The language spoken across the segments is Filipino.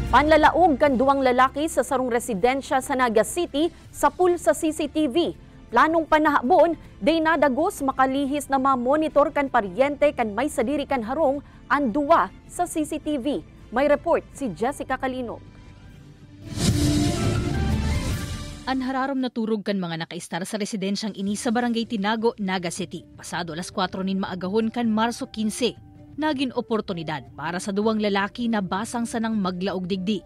Panlalaog kan duwang lalaki sa sarong residensya sa Naga City sa pool sa CCTV. Planong panahabon, day nadagos makalihis na ma-monitor kan paryente kan may sadiri kan harong ang duwa sa CCTV. May report si Jessica Calinog. Anhararom naturog kan mga nakaistar sa residensyang ini sa Barangay Tinago, Naga City. Pasado alas 4 nin maagahon kan Marso 15. Naging oportunidad para sa duwang lalaki na basang sanang maglaog digdi.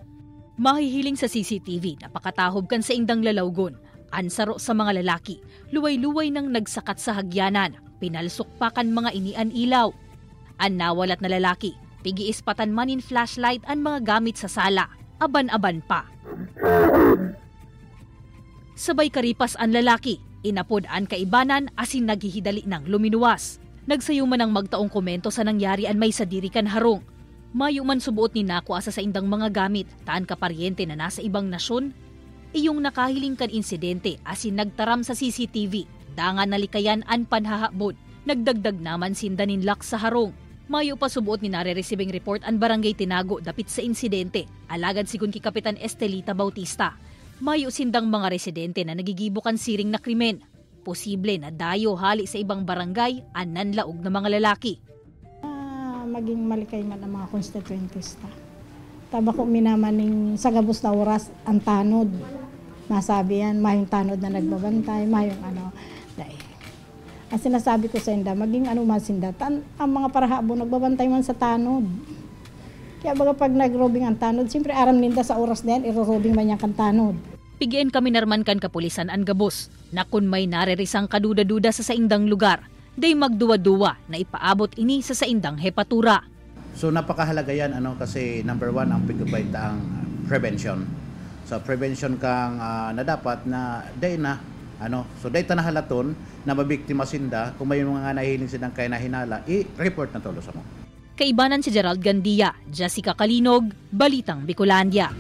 Mahihiling sa CCTV na pakatahob kan sa indang lalawgon. Ansaro sa mga lalaki, luway-luway nang nagsakat sa hagyanan, pinalsok pa kan mga inian ilaw. An nawalat na lalaki, pigiispatan manin flashlight ang mga gamit sa sala, aban-aban pa. Sabay karipas ang lalaki, inapod ang kaibanan asin naghihidali ng luminuwas. Nagsayo man ang magtaong komento sa nangyari an may sadiri kan harong. Mayo man subuot ni nako asa sa indang mga gamit, taan kaparyente na nasa ibang nasyon. Iyong nakahiling kan insidente asin nagtaram sa CCTV, dangan nalikayan an panhahabod. Nagdagdag naman sindanin lak sa harong. Mayo pa subuot ni nare-receiving report an Barangay Tinago dapit sa insidente, alagad sigun ki Kapitan Estelita Bautista. Mayo sindang mga residente na nagigibukan siring na krimen. Posible na dayo hali sa ibang barangay ang nanlaog na mga lalaki. Maging malikay man ang mga constituentes ta. Taba ko minamaning sa gabos na oras ang tanod. Masabi yan, mahing tanod na nagbabantay, mahing ano. Dahil. Ang sinasabi ko sa inda, maging ano masinda, ang mga parahabo nagbabantay man sa tanod. Kaya baga pag nagrobing ang tanod, siyempre aram ninda sa oras na yan, irorobing man yan kan tanod. Pigiin kami narman kan kapulisan ang gabos, na kun may narerisang kaduda-duda sa saindang lugar, day magduwa-duwa na ipaabot ini sa saindang hepatura. So napakahalaga yan kasi number one ang pigubay ang prevention. So prevention kang na dapat na day na so day ta nahalaton na mabiktima sinda kung may mga nahihiling silang kay nahinala i-report na tolo sa mo. Kaibanan si Gerald Gandia, Jessica Calinog, Balitang Bicolandia.